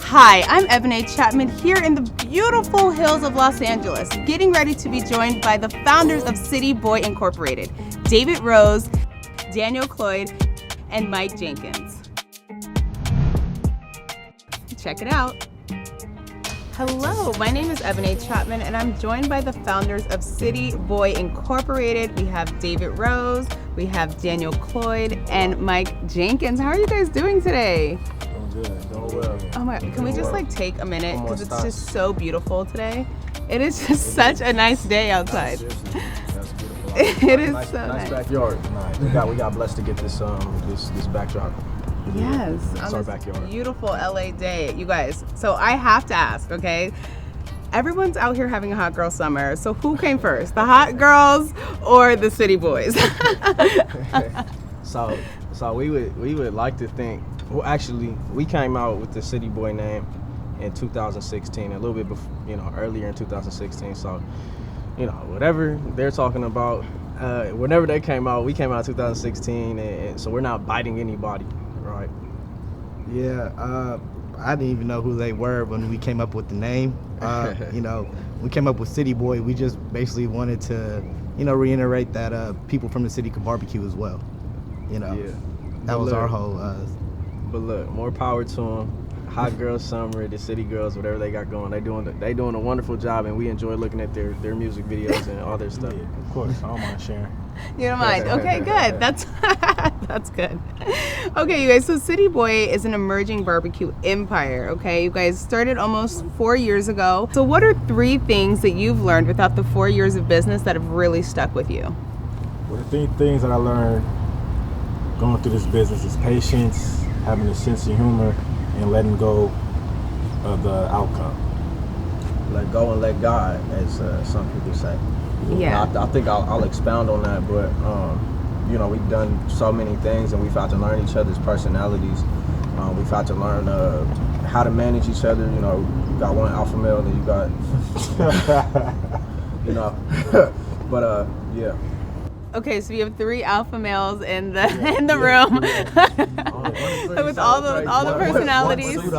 Hi, I'm Ebony Chapman here in the beautiful hills of Los Angeles, getting ready to be joined by the founders of CityBoi Incorporated, David Rose, Daniel Cloyd, and Mike Jenkins. Check it out. Hello, my name is Ebony Chapman and I'm joined by the founders of CityBoi Incorporated. We have David Rose, we have Daniel Cloyd, and Mike Jenkins. How are you guys doing today? Good, doing well. Oh my, can we just like take a minute because it's just so beautiful today. It is just such a nice day outside. That's beautiful. It is nice, so nice nice. backyard. Nice. We got blessed to get this this backdrop. Yes, It's our backyard. Beautiful LA day, you guys. So I have to ask, okay? Everyone's out here having a hot girl summer. So who came first, the hot girls or the city boys? So we would like to think. Well, actually, we came out with the CityBoi name in 2016, a little bit before, earlier in 2016. So, whatever they're talking about, whenever they came out, we came out in 2016, and so we're not biting anybody, right? Yeah, I didn't even know who they were when we came up with the name. We came up with CityBoi. We just basically wanted to, reiterate that people from the city could barbecue as well. Yeah. That was our whole. But look, more power to them. Hot Girl Summer, the City Girls, whatever they got going, they doing a wonderful job, and we enjoy looking at their music videos and all their stuff. Yeah, of course, I don't mind sharing. You don't mind? Okay, good. That's good. Okay, you guys. So CityBoi is an emerging barbecue empire. Okay, you guys started almost 4 years ago. So what are 3 things that you've learned without the 4 years of business that have really stuck with you? Well, the 3 things that I learned going through this business is patience, having a sense of humor, and letting go of the outcome. Let go and let God, as some people say. Yeah. I think I'll expound on that, but we've done so many things, and we've had to learn each other's personalities. We've had to learn how to manage each other. You got one alpha male, then you got, but yeah. Okay, so we have 3 alpha males in the room with all the personalities. With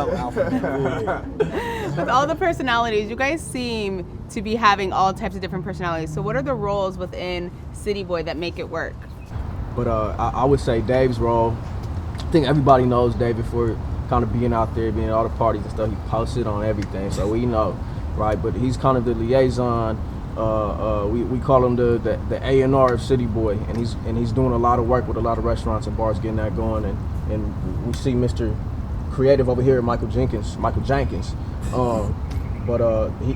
all the personalities, you guys seem to be having all types of different personalities. So what are the roles within CityBoi that make it work? But I would say Dave's role. I think everybody knows David for kind of being out there, being at all the parties and stuff. He posted on everything, so we know, right? But he's kind of the liaison. We call him the A&R of CityBoi, and he's doing a lot of work with a lot of restaurants and bars, getting that going. And we see Mr. Creative over here, Michael Jenkins. But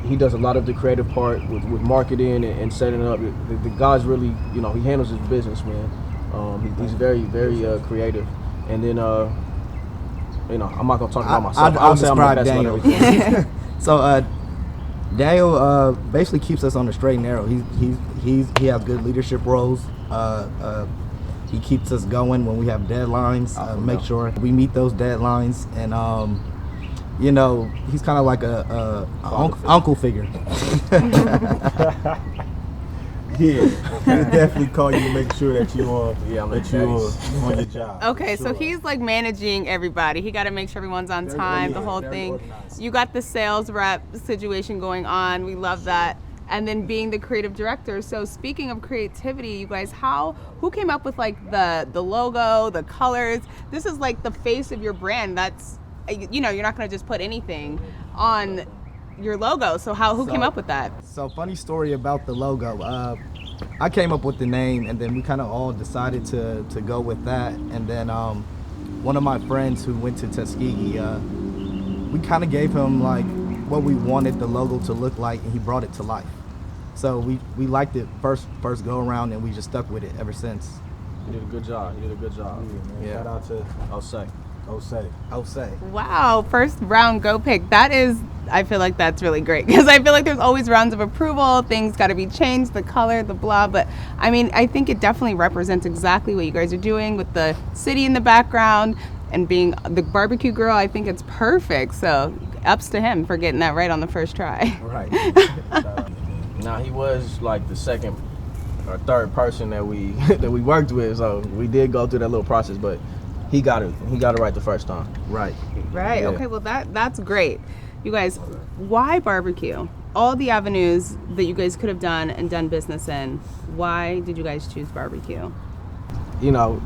he does a lot of the creative part with marketing and setting up. The guy's really, he handles his business, man. He's very, very creative. And then, I'm not gonna talk about myself. I'll say I'm the describe best one Daniel. everything. So Daniel basically keeps us on the straight and narrow. He has good leadership roles. He keeps us going when we have deadlines. Make sure we meet those deadlines, and he's kind of like a uncle figure. Yeah, he'll definitely call you to make sure that you're on your job. Okay, Sure. so he's like managing everybody. He got to make sure everyone's on time, the whole thing. Organized. You got the sales rep situation going on. We love that. And then being the creative director. So speaking of creativity, you guys, who came up with like the logo, the colors? This is like the face of your brand. That's, you're not going to just put anything on your logo. So who came up with that? So funny story about the logo. I came up with the name, and then we kind of all decided to go with that. And then one of my friends who went to Tuskegee, we kind of gave him like what we wanted the logo to look like, and he brought it to life. So we liked it first go around, and we just stuck with it ever since. You did a good job. Yeah. Shout out to Osei. Wow, first round go pick. I feel like that's really great because I feel like there's always rounds of approval. Things got to be changed, the color, the blah. But I mean, I think it definitely represents exactly what you guys are doing with the city in the background and being the barbecue girl. I think it's perfect. So ups to him for getting that right on the first try. Right. Now he was like the second or third person that we worked with, so we did go through that little process. But he got it right the first time. Right. Right. Yeah. Okay. Well, that's great. You guys, why barbecue? All the avenues that you guys could have done and done business in. Why did you guys choose barbecue? You know,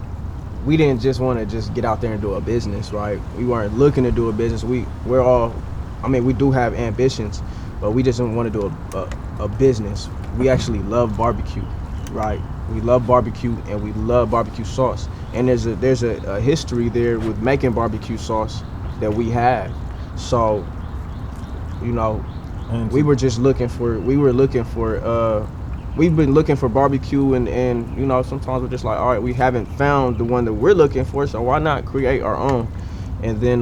we didn't just want to just get out there and do a business, right? We weren't looking to do a business. We do have ambitions, but we just didn't want to do a business. We actually love barbecue, right? We love barbecue and we love barbecue sauce. And there's a history there with making barbecue sauce that we have. So, you know, we've been looking for barbecue and you know, sometimes we're just like, all right, we haven't found the one that we're looking for, so why not create our own? And then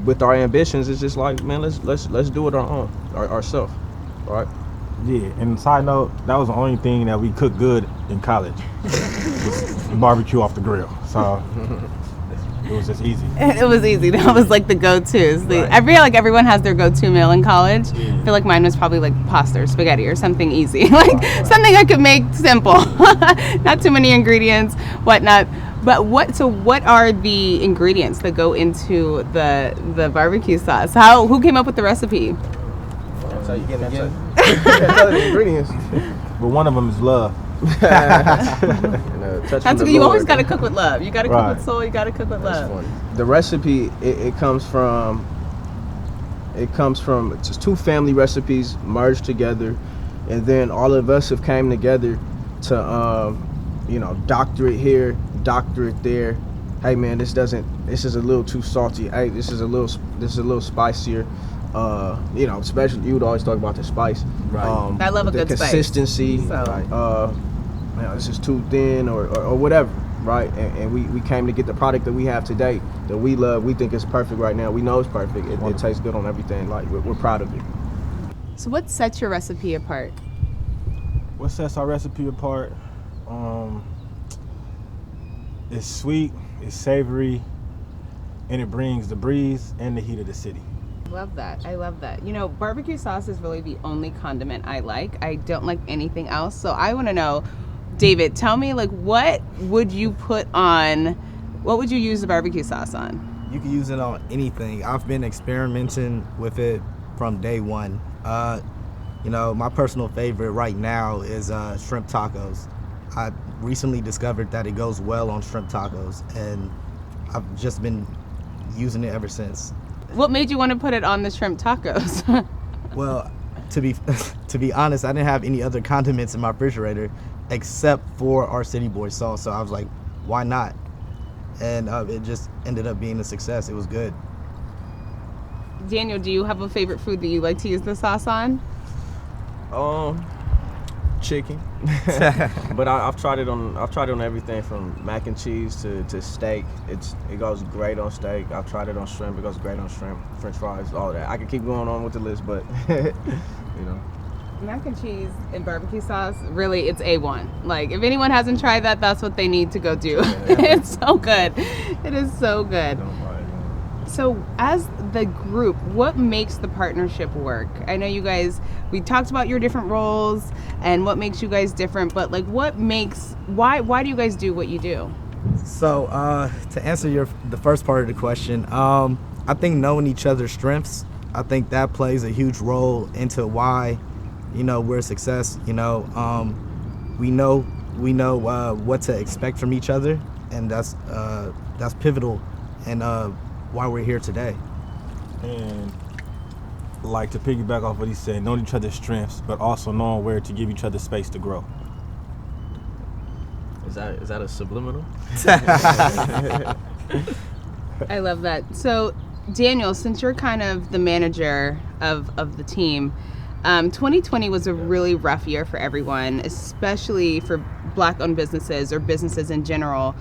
with our ambitions, it's just like, man, let's do it ourselves, right? Yeah, and side note, that was the only thing that we cooked good in college. Was barbecue off the grill. So it was just easy. It was easy. That was like the go-tos. Right. I feel like everyone has their go-to meal in college. Yeah. I feel like mine was probably like pasta or spaghetti or something easy, like something I could make simple, not too many ingredients, whatnot. But what are the ingredients that go into the barbecue sauce? Who came up with the recipe? Can't tell the ingredients. But one of them is love. That's good. You always got to cook with love. You got to cook Right. with soul. You got to cook with love. Funny. The recipe it comes from just two family recipes merged together, and then all of us have came together to doctor it here, doctor it there. Hey man, this is a little too salty. Hey, this is a little spicier. Especially you would always talk about the spice. Right. I love a the good spice. consistency. So. Right. This is too thin or whatever, right? And we came to get the product that we have today that we love. We think it's perfect right now. We know it's perfect. It tastes good on everything. Like we're proud of it. So what sets your recipe apart? What sets our recipe apart? It's sweet, it's savory, and it brings the breeze and the heat of the city. Love that. I love that. You know, barbecue sauce is really the only condiment I like. I don't like anything else. So I want to know, David, tell me, like, what would you use the barbecue sauce on? You can use it on anything. I've been experimenting with it from day one. My personal favorite right now is shrimp tacos. I recently discovered that it goes well on shrimp tacos, and I've just been using it ever since. What made you want to put it on the shrimp tacos? Well, to be honest, I didn't have any other condiments in my refrigerator except for our CityBoi sauce, so I was like, why not? And it just ended up being a success. It was good. Daniel, do you have a favorite food that you like to use the sauce on? Chicken. But I've tried it on everything from mac and cheese to steak. It goes great on steak. I've tried it on shrimp. It goes great on shrimp, French fries, all of that. I could keep going on with the list, but Mac and cheese and barbecue sauce, really, it's A1. Like, if anyone hasn't tried that, that's what they need to go do. It's so good. It is so good. So as the group, what makes the partnership work? I know you guys, we talked about your different roles and what makes you guys different, but like why do you guys do what you do? So to answer the first part of the question, I think knowing each other's strengths, I think that plays a huge role into why, we're a success. We know what to expect from each other, and that's pivotal and why we're here today. And like to piggyback off what he said, knowing each other's strengths, but also knowing where to give each other space to grow. Is that a subliminal? I love that. So Daniel, since you're kind of the manager of the team, 2020 was a really rough year for everyone, especially for Black-owned businesses or businesses in general.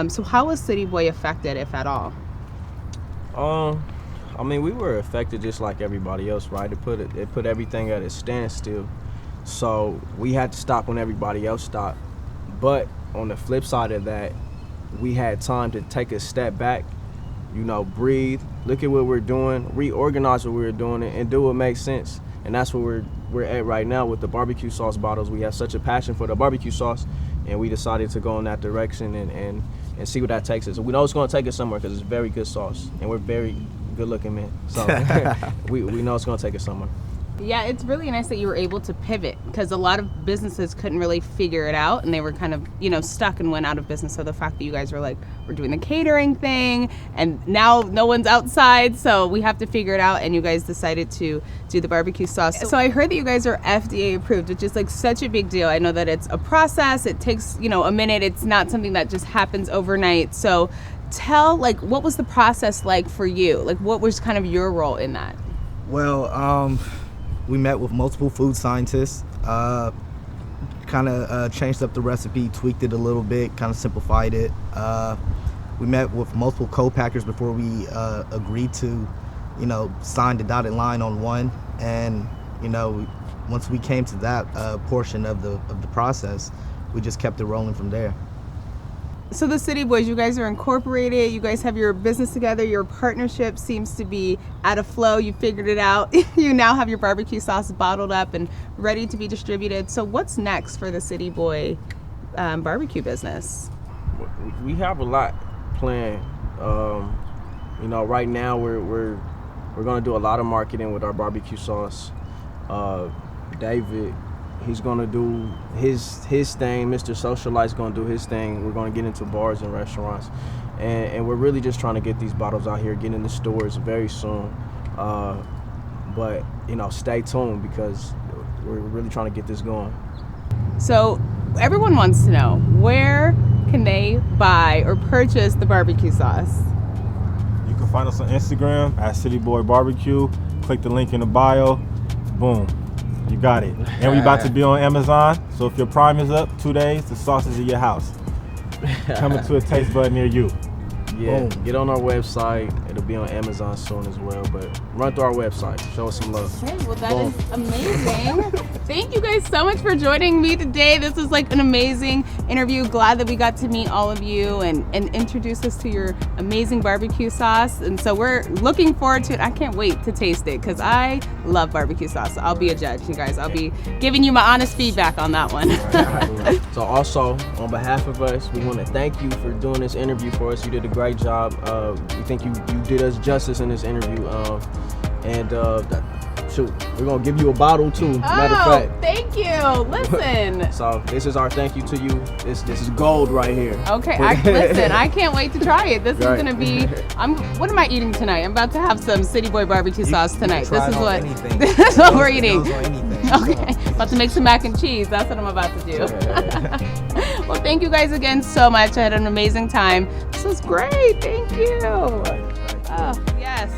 So how was CityBoi affected, if at all? We were affected just like everybody else, right? It put everything at a standstill. So we had to stop when everybody else stopped. But on the flip side of that, we had time to take a step back, breathe, look at what we're doing, reorganize what we're doing, and do what makes sense. And that's where we're at right now with the barbecue sauce bottles. We have such a passion for the barbecue sauce, and we decided to go in that direction and and see where that takes us. We know it's going to take us somewhere because it's very good sauce, and we're very good looking men. So we know it's going to take us somewhere. Yeah, it's really nice that you were able to pivot, because a lot of businesses couldn't really figure it out, and they were kind of, stuck and went out of business. So the fact that you guys were like, we're doing the catering thing, and now no one's outside, so we have to figure it out, and you guys decided to do the barbecue sauce. So I heard that you guys are FDA approved, which is like such a big deal. I know that it's a process. It takes, a minute. It's not something that just happens overnight. So tell, what was the process like for you? What was kind of your role in that? Well, we met with multiple food scientists, kind of changed up the recipe, tweaked it a little bit, kind of simplified it. We met with multiple co-packers before we agreed to, sign the dotted line on one. And, once we came to that portion of the process, we just kept it rolling from there. So the City Boys, you guys are incorporated, you guys have your business together, your partnership seems to be at a flow, you figured it out. You now have your barbecue sauce bottled up and ready to be distributed. So what's next for the City Boy barbecue business? We have a lot planned. Right now we're gonna do a lot of marketing with our barbecue sauce. David, he's gonna do his thing. Mr. Socialite's gonna do his thing. We're gonna get into bars and restaurants, and we're really just trying to get these bottles out here, get in the stores very soon. But stay tuned, because we're really trying to get this going. So everyone wants to know, where can they buy or purchase the barbecue sauce? You can find us on Instagram at CityBoi Barbecue. Click the link in the bio. Boom. You got it. And we about to be on Amazon, so if your Prime is up 2 days, the sauce is in your house. Coming to a taste bud near you. Yeah, Boom. Get on our website. It'll be on Amazon soon as well, but run through our website. Show us some love. Okay, well that Boom. is amazing. Thank you guys so much for joining me today. This was like an amazing interview. Glad that we got to meet all of you and introduce us to your amazing barbecue sauce. And so we're looking forward to it. I can't wait to taste it, because I love barbecue sauce. So I'll be a judge, you guys. I'll be giving you my honest feedback on that one. So also, on behalf of us, we want to thank you for doing this interview for us. You did a great job. We think you did us justice in this interview. Shoot, we're gonna give you a bottle too. Matter of fact. Thank you. Listen. So this is our thank you to you. This is gold right here. Okay, listen, I can't wait to try it. This is Right. gonna be. What am I eating tonight? I'm about to have some City Boy barbecue sauce tonight. This is what. This is what we're eating. Okay, about to make some mac and cheese. That's what I'm about to do. Well, thank you guys again so much. I had an amazing time. This was great. Thank you. Oh, yes.